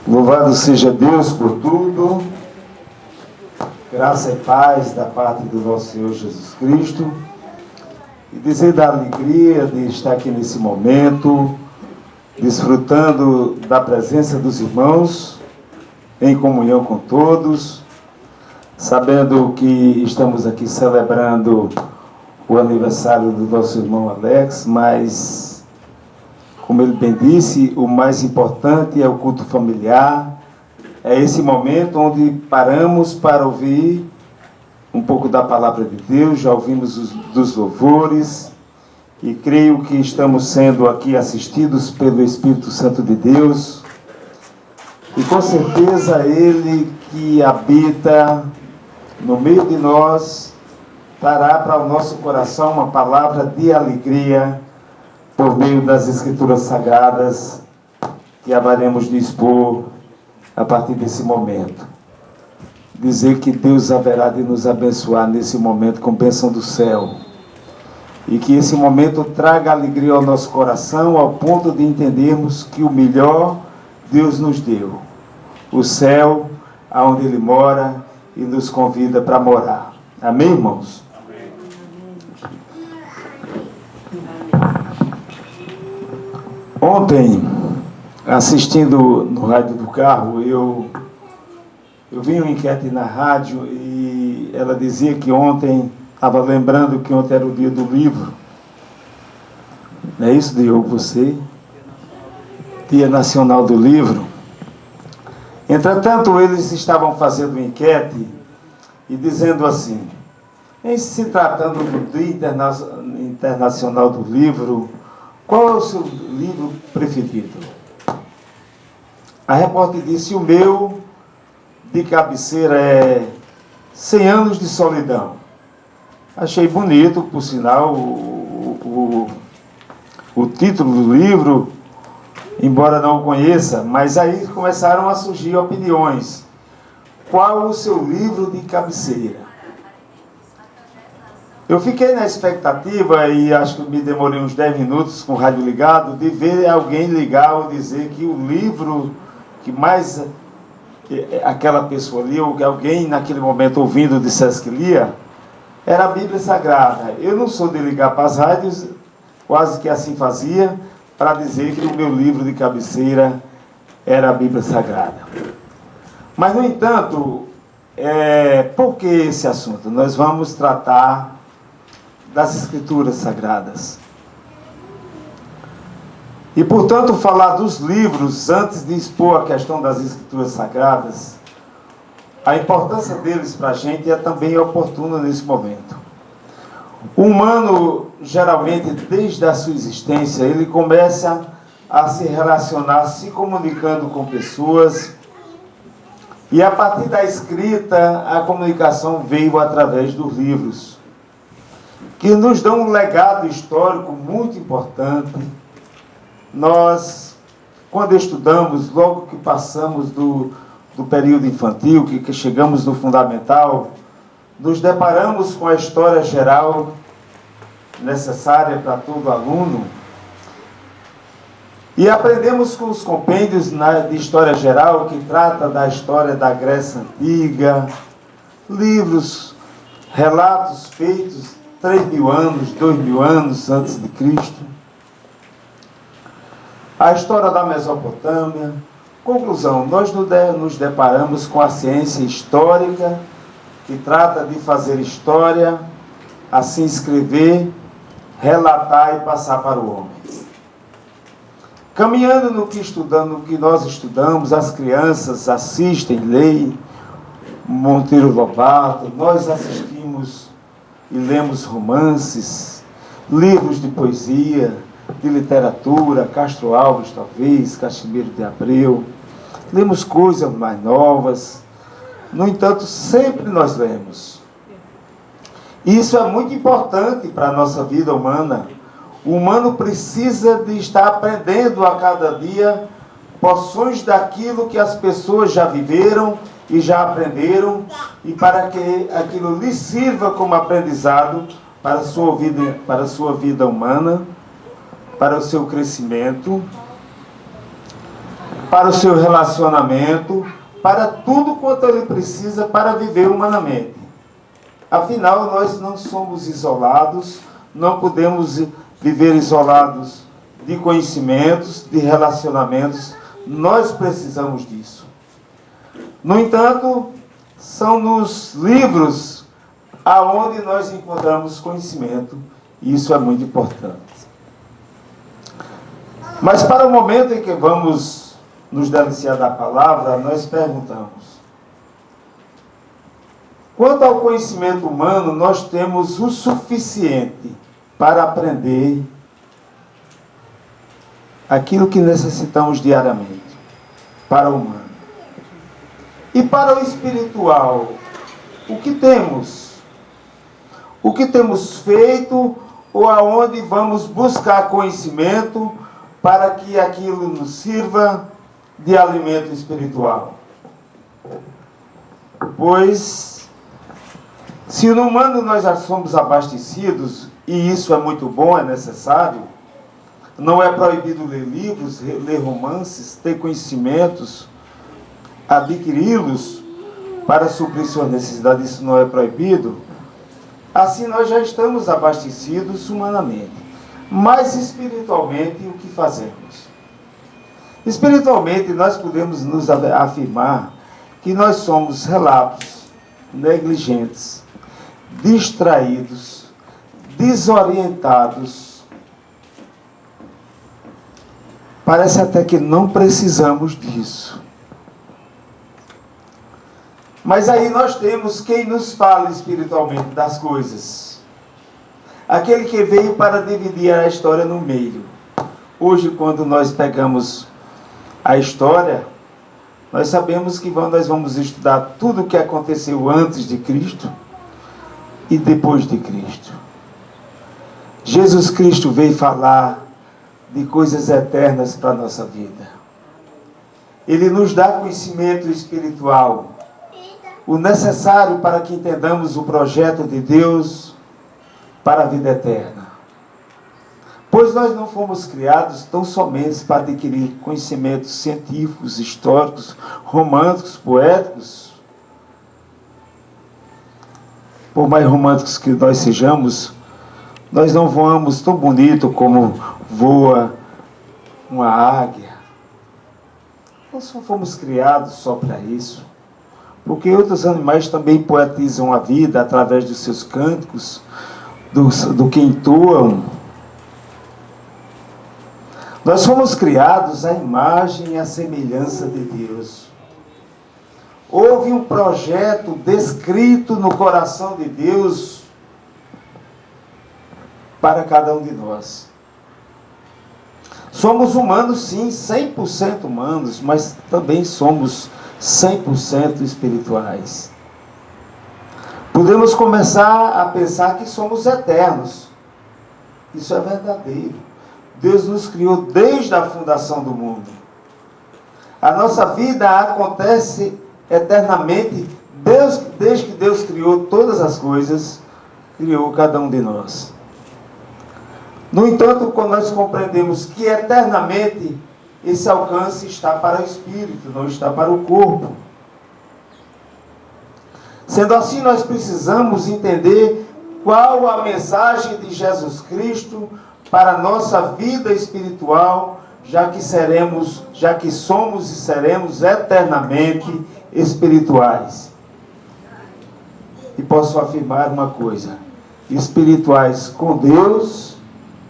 Louvado seja Deus por tudo, graça e paz da parte do nosso Senhor Jesus Cristo, e dizer da alegria de estar aqui nesse momento, desfrutando da presença dos irmãos, em comunhão com todos, sabendo que estamos aqui celebrando o aniversário do nosso irmão Alex, mas, como ele bem disse, o mais importante é o culto familiar. É esse momento onde paramos para ouvir um pouco da palavra de Deus, já ouvimos dos louvores, e creio que estamos sendo aqui assistidos pelo Espírito Santo de Deus, e com certeza Ele que habita no meio de nós, trará para o nosso coração uma palavra de alegria, por meio das Escrituras Sagradas, que haveremos de expor a partir desse momento. Dizer que Deus haverá de nos abençoar nesse momento com bênção do céu. E que esse momento traga alegria ao nosso coração, ao ponto de entendermos que o melhor Deus nos deu. O céu, aonde Ele mora e nos convida para morar. Amém, irmãos? Ontem, assistindo no rádio do carro, eu vi uma enquete na rádio e ela dizia que ontem, estava lembrando que ontem era o dia do livro. Não é isso, Diogo, você? Dia Nacional do Livro. Entretanto, eles estavam fazendo uma enquete e dizendo assim: em se tratando do Dia Internacional do Livro, qual é o seu livro preferido? A repórter disse: o meu de cabeceira é 100 Anos de Solidão. Achei bonito, por sinal, o título do livro, embora não o conheça, mas aí começaram a surgir opiniões. Qual o seu livro de cabeceira? Eu fiquei na expectativa, e acho que me demorei uns 10 minutos com o rádio ligado, de ver alguém ligar ou dizer que o livro que mais aquela pessoa lia, ou que alguém naquele momento ouvindo dissesse que lia, era a Bíblia Sagrada. Eu não sou de ligar para as rádios, quase que assim fazia, para dizer que o meu livro de cabeceira era a Bíblia Sagrada. Mas, no entanto, por que esse assunto? Nós vamos tratar das Escrituras Sagradas. E, portanto, falar dos livros, antes de expor a questão das Escrituras Sagradas, a importância deles para a gente é também oportuna nesse momento. O humano, geralmente, desde a sua existência, ele começa a se relacionar, se comunicando com pessoas, e a partir da escrita, a comunicação veio através dos livros, que nos dão um legado histórico muito importante. Nós, quando estudamos, logo que passamos do período infantil, que chegamos no fundamental, nos deparamos com a história geral necessária para todo aluno, e aprendemos com os compêndios de história geral, que trata da história da Grécia Antiga, livros, relatos feitos 3.000 anos, 2.000 anos antes de Cristo, a história da Mesopotâmia. Conclusão, nós nos deparamos com a ciência histórica, que trata de fazer história, assim escrever, relatar e passar para o homem. Caminhando no que nós estudamos, as crianças assistem, leem Monteiro Lobato, nós assistimos e lemos romances, livros de poesia, de literatura, Castro Alves, talvez, Casimiro de Abreu, lemos coisas mais novas. No entanto, sempre nós lemos. Isso é muito importante para a nossa vida humana. O humano precisa de estar aprendendo a cada dia porções daquilo que as pessoas já viveram e já aprenderam, e para que aquilo lhe sirva como aprendizado para a sua vida humana, para o seu crescimento, para o seu relacionamento, para tudo quanto ele precisa para viver humanamente. Afinal, nós não somos isolados, não podemos viver isolados de conhecimentos, de relacionamentos, nós precisamos disso. No entanto, são nos livros aonde nós encontramos conhecimento, e isso é muito importante. Mas para o momento em que vamos nos deliciar da palavra, nós perguntamos: quanto ao conhecimento humano, nós temos o suficiente para aprender aquilo que necessitamos diariamente para o humano. E para o espiritual, o que temos? O que temos feito ou aonde vamos buscar conhecimento para que aquilo nos sirva de alimento espiritual? Pois, se no humano nós já somos abastecidos, e isso é muito bom, é necessário, não é proibido ler livros, ler romances, ter conhecimentos, adquiri-los para suprir suas necessidades, isso não é proibido. Assim nós já estamos abastecidos humanamente. Mas espiritualmente, o que fazemos? Espiritualmente, nós podemos nos afirmar que nós somos relapsos, negligentes, distraídos, desorientados. Parece até que não precisamos disso. Mas aí nós temos quem nos fala espiritualmente das coisas. Aquele que veio para dividir a história no meio. Hoje, quando nós pegamos a história, nós sabemos que nós vamos estudar tudo o que aconteceu antes de Cristo e depois de Cristo. Jesus Cristo veio falar de coisas eternas para a nossa vida. Ele nos dá conhecimento espiritual, o necessário para que entendamos o projeto de Deus para a vida eterna. Pois nós não fomos criados tão somente para adquirir conhecimentos científicos, históricos, românticos, poéticos. Por mais românticos que nós sejamos, nós não voamos tão bonito como voa uma águia. Nós não fomos criados só para isso. Porque outros animais também poetizam a vida através dos seus cânticos, do que entoam. Nós fomos criados à imagem e à semelhança de Deus. Houve um projeto descrito no coração de Deus para cada um de nós. Somos humanos, sim, 100% humanos, mas também somos 100% espirituais. Podemos começar a pensar que somos eternos. Isso é verdadeiro. Deus nos criou desde a fundação do mundo. A nossa vida acontece eternamente. Desde que Deus criou todas as coisas, criou cada um de nós. No entanto, quando nós compreendemos que eternamente esse alcance está para o espírito, não está para o corpo. Sendo assim, nós precisamos entender qual a mensagem de Jesus Cristo para a nossa vida espiritual, já que somos e seremos eternamente espirituais. E posso afirmar uma coisa: espirituais com Deus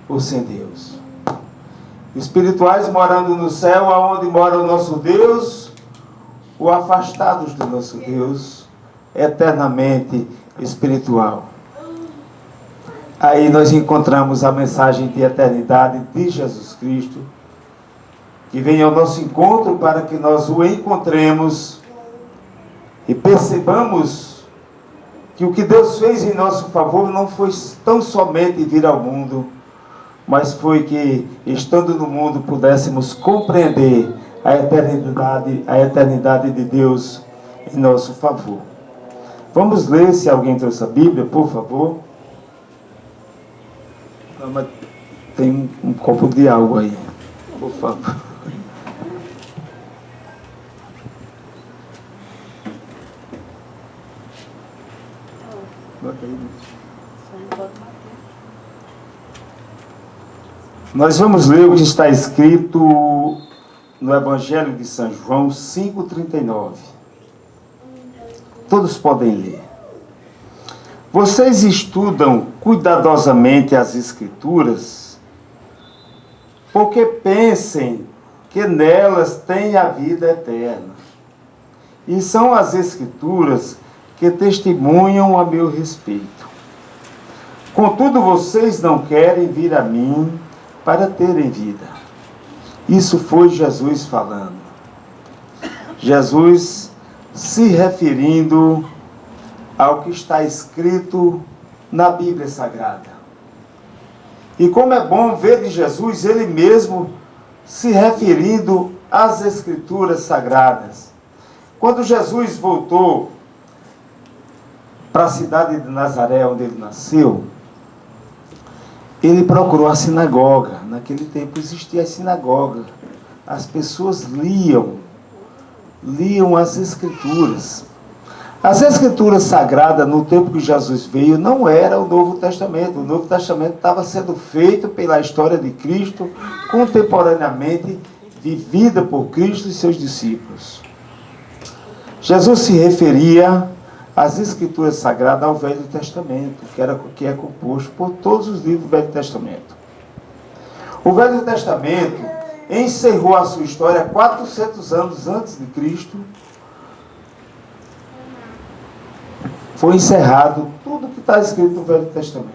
ou sem Deus. Espirituais morando no céu, aonde mora o nosso Deus, ou afastados do nosso Deus, eternamente espiritual. Aí nós encontramos a mensagem de eternidade de Jesus Cristo, que vem ao nosso encontro para que nós o encontremos e percebamos que o que Deus fez em nosso favor não foi tão somente vir ao mundo, mas foi que, estando no mundo, pudéssemos compreender a eternidade de Deus em nosso favor. Vamos ler, se alguém trouxe a Bíblia, por favor. Tem um copo de água aí, por favor. Nós vamos ler o que está escrito no Evangelho de São João 5,39. Todos podem ler. Vocês estudam cuidadosamente as Escrituras, porque pensem que nelas tem a vida eterna. E são as Escrituras que testemunham a meu respeito. Contudo, vocês não querem vir a mim para terem vida. Isso foi Jesus falando. Jesus se referindo ao que está escrito na Bíblia Sagrada. E como é bom ver de Jesus, ele mesmo se referindo às Escrituras Sagradas. Quando Jesus voltou para a cidade de Nazaré, onde ele nasceu, ele procurou a sinagoga. Naquele tempo existia a sinagoga. As pessoas liam as Escrituras. As Escrituras Sagradas, no tempo que Jesus veio, não era o Novo Testamento. O Novo Testamento estava sendo feito pela história de Cristo, contemporaneamente vivida por Cristo e seus discípulos. Jesus se referia às Escrituras Sagradas ao Velho Testamento, que é composto por todos os livros do Velho Testamento. O Velho Testamento encerrou a sua história 400 anos antes de Cristo. Foi encerrado tudo que está escrito no Velho Testamento.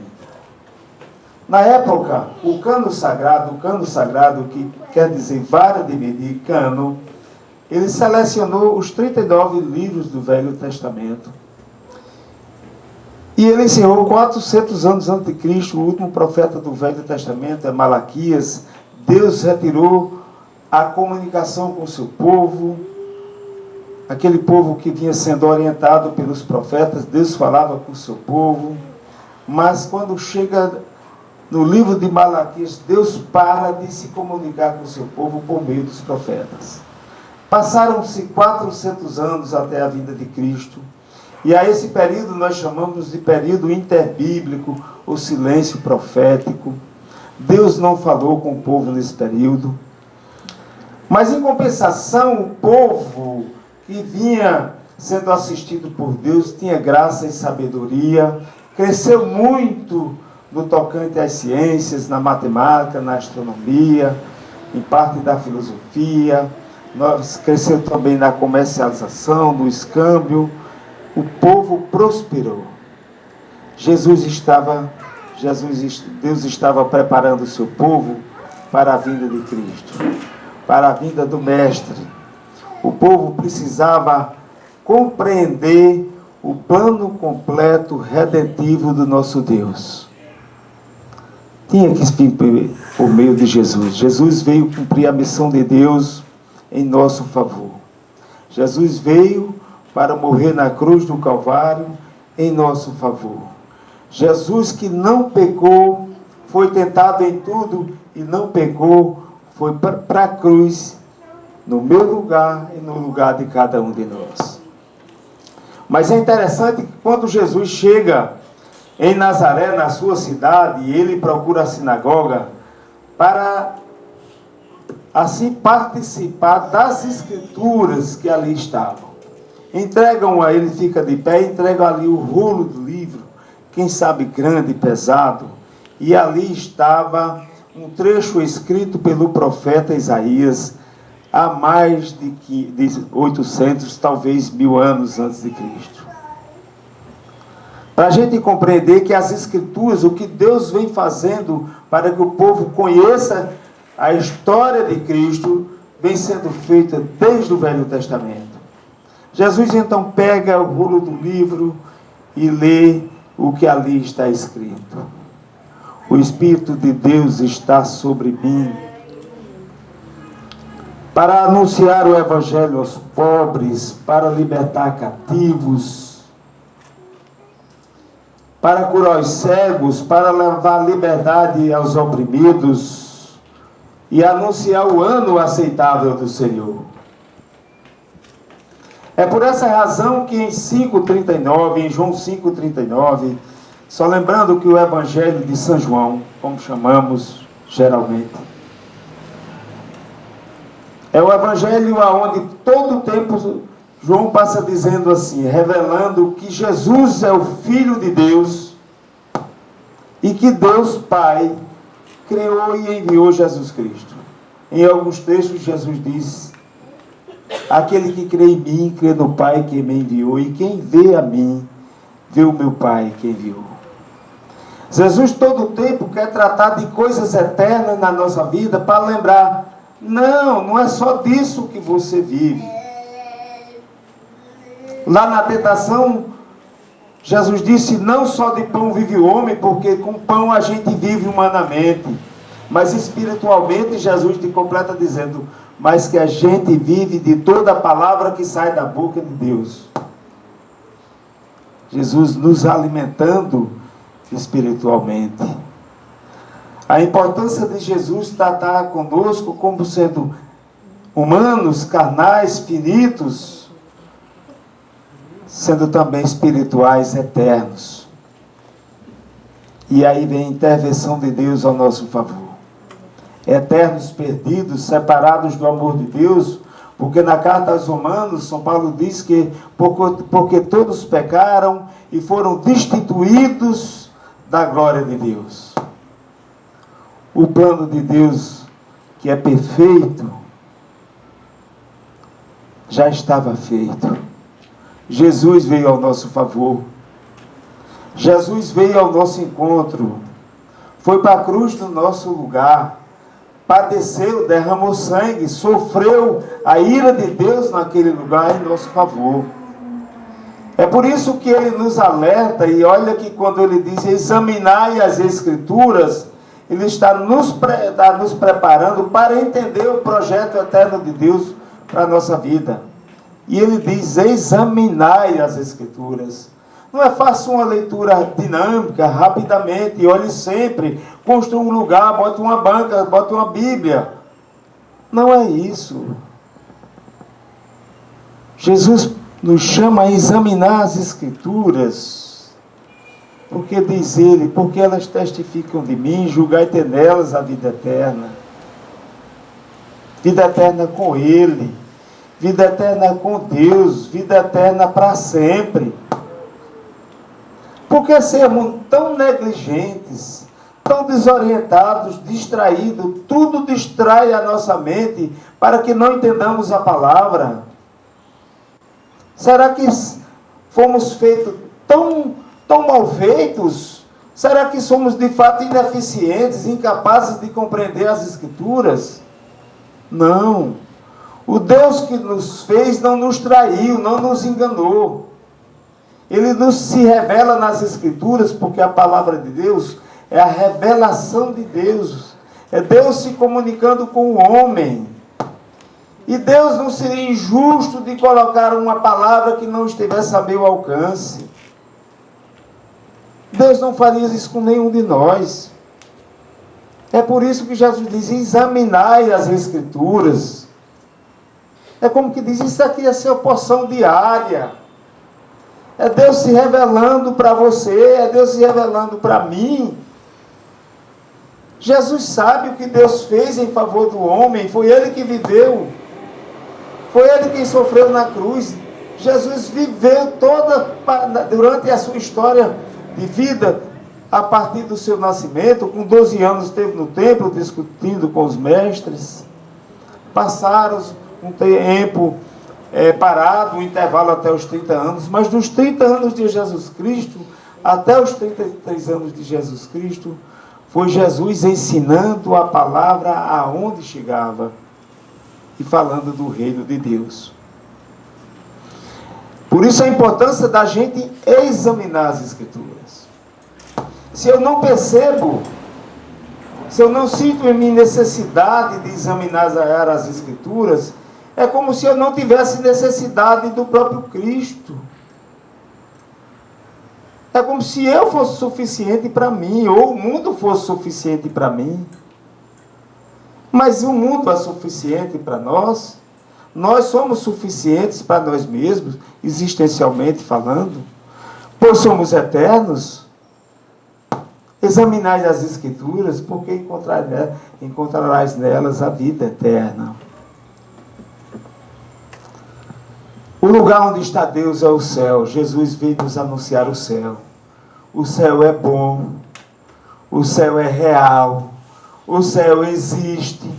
Na época, o cano sagrado, que quer dizer vara de medir, cano, ele selecionou os 39 livros do Velho Testamento. E ele encerrou 400 anos antes de Cristo. O último profeta do Velho Testamento é Malaquias. Deus retirou a comunicação com o seu povo. Aquele povo que vinha sendo orientado pelos profetas, Deus falava com o seu povo. Mas quando chega no livro de Malaquias, Deus para de se comunicar com o seu povo por meio dos profetas. Passaram-se 400 anos até a vinda de Cristo. E a esse período nós chamamos de período interbíblico, ou silêncio profético. Deus não falou com o povo nesse período. Mas em compensação, o povo que vinha sendo assistido por Deus tinha graça e sabedoria, cresceu muito no tocante às ciências, na matemática, na astronomia, em parte da filosofia, cresceu também na comercialização, no escâmbio. O povo prosperou. Deus estava preparando o seu povo para a vinda de Cristo, para a vinda do Mestre. O povo precisava compreender o plano completo, redentivo do nosso Deus. Tinha que vir por meio de Jesus. Jesus veio cumprir a missão de Deus em nosso favor. Jesus veio para morrer na cruz do Calvário em nosso favor. Jesus, que não pecou, foi tentado em tudo e não pecou, foi para a cruz, no meu lugar e no lugar de cada um de nós. Mas é interessante que quando Jesus chega em Nazaré, na sua cidade, ele procura a sinagoga para assim participar das Escrituras que ali estavam. Entregam a ele, fica de pé, entregam ali o rolo do livro, quem sabe grande e pesado, e ali estava um trecho escrito pelo profeta Isaías há mais de 800, talvez 1000 anos antes de Cristo. Para a gente compreender que as Escrituras, o que Deus vem fazendo para que o povo conheça a história de Cristo, vem sendo feita desde o Velho Testamento. Jesus então pega o rolo do livro e lê o que ali está escrito. O Espírito de Deus está sobre mim para anunciar o Evangelho aos pobres, para libertar cativos, para curar os cegos, para levar liberdade aos oprimidos e anunciar o ano aceitável do Senhor. É por essa razão que em 5,39, em João 5,39, só lembrando que o Evangelho de São João, como chamamos geralmente, é o Evangelho onde todo o tempo João passa dizendo assim, revelando que Jesus é o Filho de Deus e que Deus Pai criou e enviou Jesus Cristo. Em alguns textos Jesus diz, aquele que crê em mim, crê no Pai que me enviou, e quem vê a mim, vê o meu Pai que enviou. Jesus todo o tempo quer tratar de coisas eternas na nossa vida para lembrar, não é só disso que você vive. Lá na tentação, Jesus disse, não só de pão vive o homem, porque com pão a gente vive humanamente, mas espiritualmente Jesus te completa dizendo, mas que a gente vive de toda a palavra que sai da boca de Deus. Jesus nos alimentando espiritualmente. A importância de Jesus tratar conosco como sendo humanos, carnais, finitos, sendo também espirituais, eternos. E aí vem a intervenção de Deus ao nosso favor. Eternos, perdidos, separados do amor de Deus, porque na carta aos Romanos, São Paulo diz que porque todos pecaram e foram destituídos da glória de Deus. O plano de Deus, que é perfeito, já estava feito. Jesus veio ao nosso favor. Jesus veio ao nosso encontro. Foi para a cruz no nosso lugar. Padeceu, derramou sangue, sofreu a ira de Deus naquele lugar em nosso favor. É por isso que ele nos alerta, e olha que quando ele diz examinai as Escrituras, ele está nos preparando para entender o projeto eterno de Deus para a nossa vida. E ele diz, examinai as Escrituras. Não é fácil uma leitura dinâmica, rapidamente, e olhe sempre, construa um lugar, bote uma banca, bote uma Bíblia. Não é isso. Jesus nos chama a examinar as Escrituras, porque diz ele, porque elas testificam de mim, julgai-te nelas a vida eterna. Vida eterna com ele, vida eterna com Deus, vida eterna para sempre. Porque sermos tão negligentes, tão desorientados, distraídos, tudo distrai a nossa mente para que não entendamos a palavra. Será que fomos feitos tão mal feitos? Será que somos de fato ineficientes, incapazes de compreender as Escrituras? Não. O Deus que nos fez não nos traiu, não nos enganou. Ele nos se revela nas Escrituras, porque a palavra de Deus é a revelação de Deus. É Deus se comunicando com o homem. E Deus não seria injusto de colocar uma palavra que não estivesse a meu alcance. Deus não faria isso com nenhum de nós. É por isso que Jesus diz, examinai as Escrituras. É como que diz, isso aqui é a sua porção diária. É Deus se revelando para você, é Deus se revelando para mim. Jesus sabe o que Deus fez em favor do homem, foi Ele que viveu. Foi Ele quem sofreu na cruz. Jesus viveu durante a sua história de vida, a partir do seu nascimento, com 12 anos esteve no templo discutindo com os mestres. Passaram um tempo parado, um intervalo até os 30 anos, mas dos 30 anos de Jesus Cristo, até os 33 anos de Jesus Cristo, foi Jesus ensinando a palavra aonde chegava e falando do reino de Deus. Por isso a importância da gente examinar as Escrituras. Se eu não percebo, se eu não sinto em mim necessidade de examinar as Escrituras, é como se eu não tivesse necessidade do próprio Cristo. É como se eu fosse suficiente para mim, ou o mundo fosse suficiente para mim. Mas o mundo é suficiente para nós? Nós somos suficientes para nós mesmos, existencialmente falando? Pois somos eternos? Examinai as Escrituras, porque encontrarás nelas a vida eterna. O lugar onde está Deus é o céu. Jesus veio nos anunciar o céu. O céu é bom. O céu é real. O céu existe.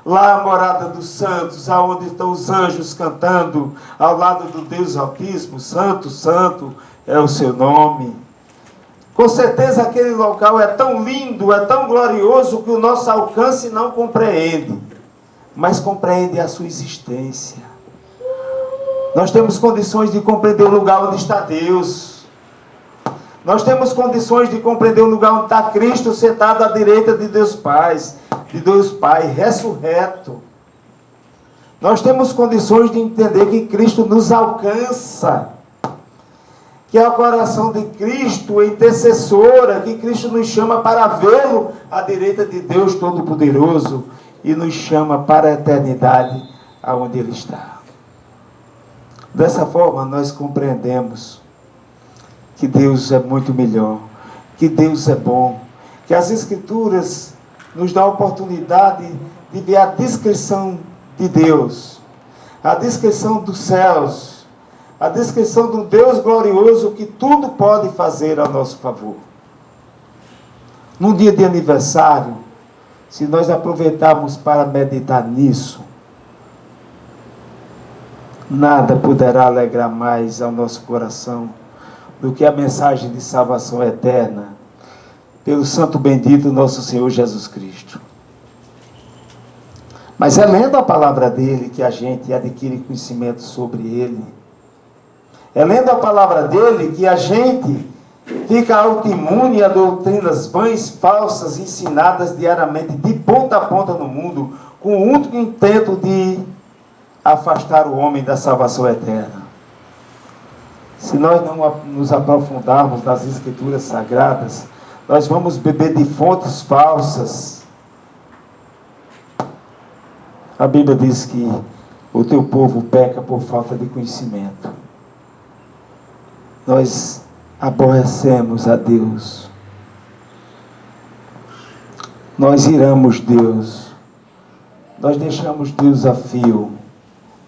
Lá a morada dos santos, aonde estão os anjos cantando, ao lado do Deus Altíssimo, Santo, Santo é o seu nome. Com certeza aquele local é tão lindo, é tão glorioso, que o nosso alcance não compreende, mas compreende a sua existência. Nós temos condições de compreender o lugar onde está Deus. Nós temos condições de compreender o lugar onde está Cristo sentado à direita de Deus Pai, ressurreto. Nós temos condições de entender que Cristo nos alcança, que é o coração de Cristo, intercessora, que Cristo nos chama para vê-lo à direita de Deus Todo-Poderoso e nos chama para a eternidade aonde Ele está. Dessa forma nós compreendemos que Deus é muito melhor, que Deus é bom, que as Escrituras nos dão a oportunidade de ver a descrição de Deus, a descrição dos céus, a descrição do Deus glorioso que tudo pode fazer a nosso favor. Num dia de aniversário, se nós aproveitarmos para meditar nisso, nada poderá alegrar mais ao nosso coração do que a mensagem de salvação eterna pelo santo bendito nosso Senhor Jesus Cristo. Mas é lendo a palavra dele que a gente adquire conhecimento sobre ele. É lendo a palavra dele que a gente fica autoimune a doutrinas vãs, falsas, ensinadas diariamente de ponta a ponta no mundo, com o único intento de afastar o homem da salvação eterna. Se nós não nos aprofundarmos nas Escrituras Sagradas, nós vamos beber de fontes falsas. A Bíblia diz que o teu povo peca por falta de conhecimento. Nós aborrecemos a Deus. Nós iramos Deus. Nós deixamos Deus a fio,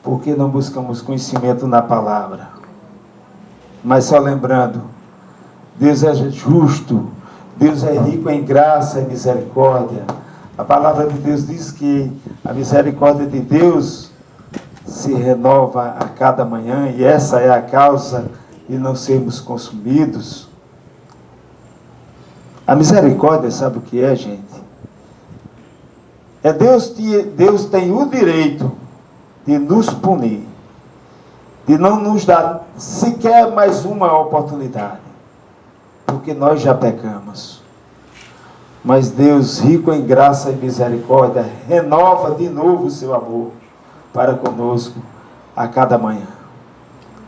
porque não buscamos conhecimento na palavra. Mas só lembrando, Deus é justo, Deus é rico em graça e misericórdia. A palavra de Deus diz que a misericórdia de Deus se renova a cada manhã, e essa é a causa de não sermos consumidos. A misericórdia, sabe o que é, gente? Deus tem o direito de nos punir, de não nos dar sequer mais uma oportunidade, porque nós já pecamos. Mas Deus, rico em graça e misericórdia, renova de novo o seu amor para conosco a cada manhã.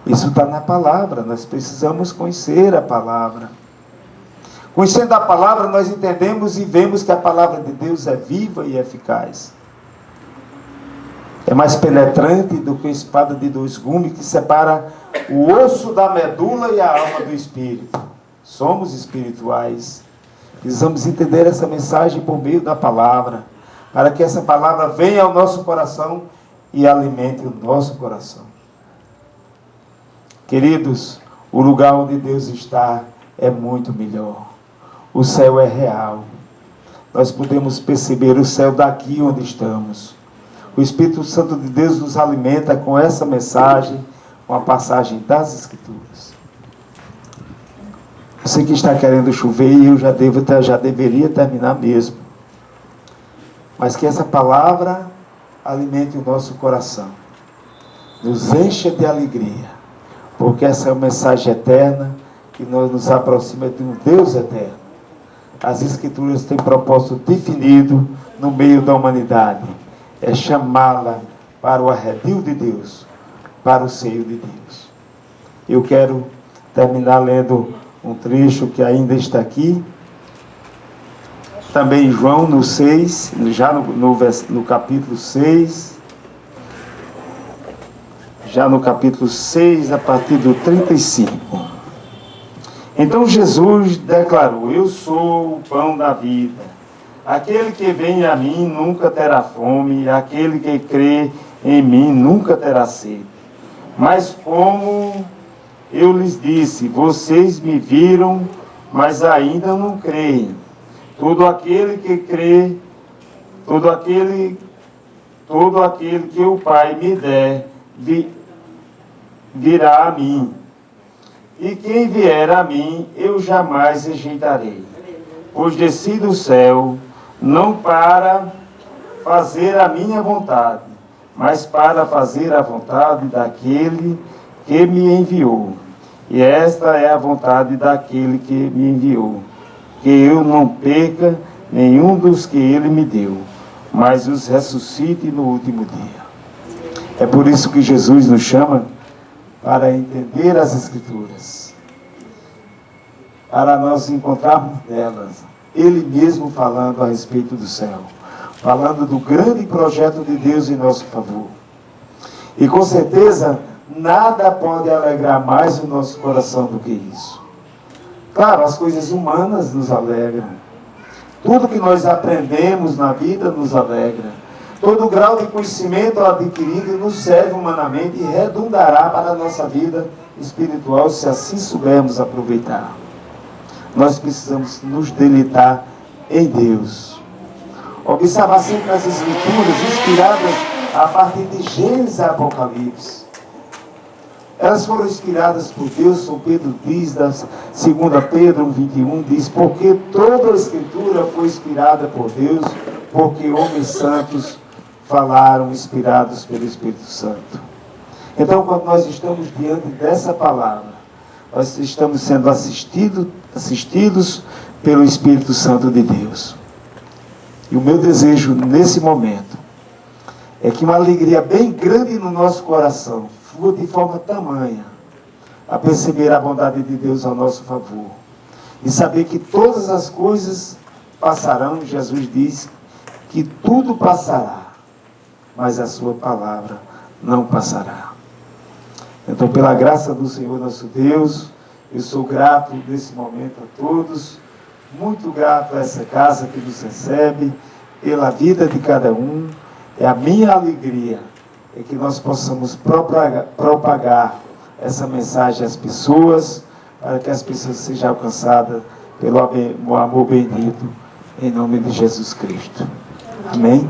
Isso está na palavra, nós precisamos conhecer a palavra. Conhecendo a palavra, nós entendemos e vemos que a palavra de Deus é viva e eficaz. É mais penetrante do que a espada de dois gumes que separa o osso da medula e a alma do espírito. Somos espirituais. Precisamos entender essa mensagem por meio da palavra, para que essa palavra venha ao nosso coração e alimente o nosso coração. Queridos, o lugar onde Deus está é muito melhor. O céu é real. Nós podemos perceber o céu daqui onde estamos. O Espírito Santo de Deus nos alimenta com essa mensagem, com a passagem das Escrituras. Eu sei que está querendo chover e eu já deveria terminar mesmo. Mas que essa palavra alimente o nosso coração, nos encha de alegria, porque essa é uma mensagem eterna que nos aproxima de um Deus eterno. As Escrituras têm propósito definido no meio da humanidade. É chamá-la para o arredio de Deus, para o seio de Deus. Eu quero terminar lendo um trecho que ainda está aqui. Também em João, no 6, já no capítulo 6. já no capítulo 6, a partir do 35. Então Jesus declarou: eu sou o pão da vida. Aquele que vem a mim nunca terá fome, e aquele que crê em mim nunca terá sede. Mas como eu lhes disse, vocês me viram, mas ainda não creem. Todo aquele que crê, todo aquele que o Pai me der, virá a mim. E quem vier a mim, eu jamais rejeitarei. Pois desci do céu, não para fazer a minha vontade, mas para fazer a vontade daquele que me enviou. E esta é a vontade daquele que me enviou, que eu não perca nenhum dos que ele me deu, mas os ressuscite no último dia. É por isso que Jesus nos chama para entender as Escrituras, para nós encontrarmos nelas Ele mesmo falando a respeito do céu, falando do grande projeto de Deus em nosso favor. E com certeza, nada pode alegrar mais o nosso coração do que isso. Claro, as coisas humanas nos alegram. Tudo que nós aprendemos na vida nos alegra. Todo grau de conhecimento adquirido nos serve humanamente e redundará para a nossa vida espiritual, se assim soubermos aproveitar. Nós precisamos nos deleitar em Deus. Observar sempre as Escrituras inspiradas a partir de Gênesis e Apocalipse. Elas foram inspiradas por Deus. São Pedro diz, da 2 Pedro 1:21, diz: porque toda a Escritura foi inspirada por Deus, porque homens santos falaram inspirados pelo Espírito Santo. Então, quando nós estamos diante dessa palavra, nós estamos sendo assistidos pelo Espírito Santo de Deus. E o meu desejo nesse momento é que uma alegria bem grande no nosso coração flua de forma tamanha a perceber a bondade de Deus ao nosso favor e saber que todas as coisas passarão. Jesus diz que tudo passará, mas a sua palavra não passará. Então, pela graça do Senhor nosso Deus, eu sou grato nesse momento a todos, muito grato a essa casa que nos recebe, pela vida de cada um. É a minha alegria é que nós possamos propagar essa mensagem às pessoas, para que as pessoas sejam alcançadas pelo amor bendito, em nome de Jesus Cristo. Amém?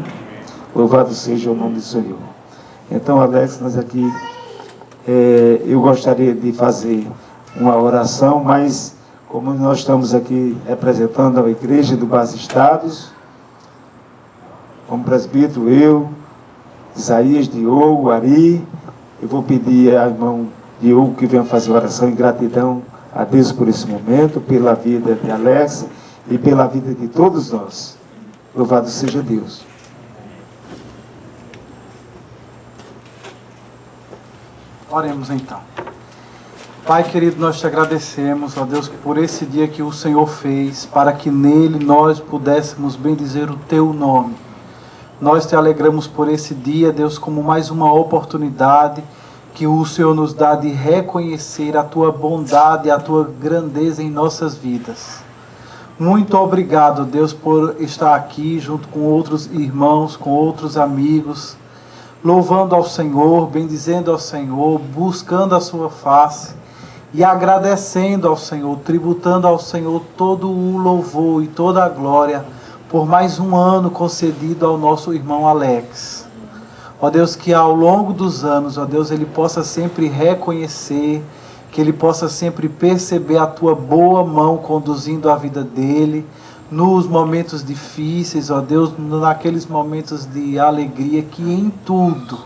Louvado seja o nome do Senhor. Então, Alex, nós aqui, eu gostaria de fazer uma oração, mas como nós estamos aqui representando a Igreja do Base Estados, como presbítero, eu, Isaías, Diogo, Ari, eu vou pedir ao irmão Diogo que venha fazer oração em gratidão a Deus por esse momento, pela vida de Alex e pela vida de todos nós. Louvado seja Deus. Oremos então. Pai querido, nós te agradecemos, ó Deus, por esse dia que o Senhor fez, para que nele nós pudéssemos bendizer o teu nome. Nós te alegramos por esse dia, Deus, como mais uma oportunidade que o Senhor nos dá de reconhecer a tua bondade e a tua grandeza em nossas vidas. Muito obrigado, Deus, por estar aqui junto com outros irmãos, com outros amigos, louvando ao Senhor, bendizendo ao Senhor, buscando a sua face e agradecendo ao Senhor, tributando ao Senhor todo o louvor e toda a glória por mais um ano concedido ao nosso irmão Alex. Ó Deus, que ao longo dos anos, ó Deus, ele possa sempre reconhecer, que ele possa sempre perceber a tua boa mão conduzindo a vida dele, nos momentos difíceis, ó Deus, naqueles momentos de alegria, que em tudo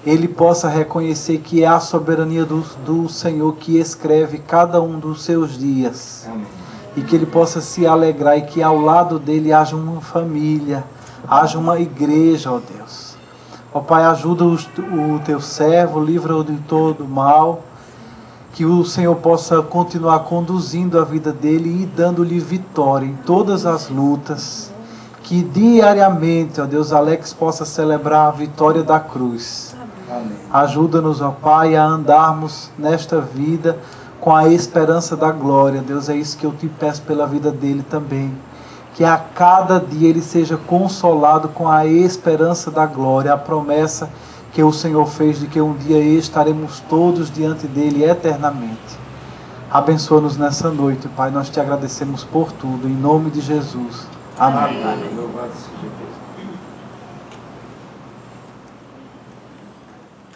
ele possa reconhecer que é a soberania do Senhor que escreve cada um dos seus dias. Amém. E que ele possa se alegrar e que ao lado dele haja uma família, haja uma igreja, ó Deus. Ó Pai, ajuda o teu servo, livra-o de todo mal, que o Senhor possa continuar conduzindo a vida dele e dando-lhe vitória em todas as lutas, que diariamente, ó Deus, Alex possa celebrar a vitória da cruz. Amém. Ajuda-nos, ó Pai, a andarmos nesta vida com a esperança da glória. Deus, é isso que eu te peço pela vida dele também. Que a cada dia ele seja consolado com a esperança da glória, a promessa que o Senhor fez de que um dia estaremos todos diante dele eternamente. Abençoa-nos nessa noite, Pai. Nós te agradecemos por tudo. Em nome de Jesus. Amém. Amém. Louvado seja Deus.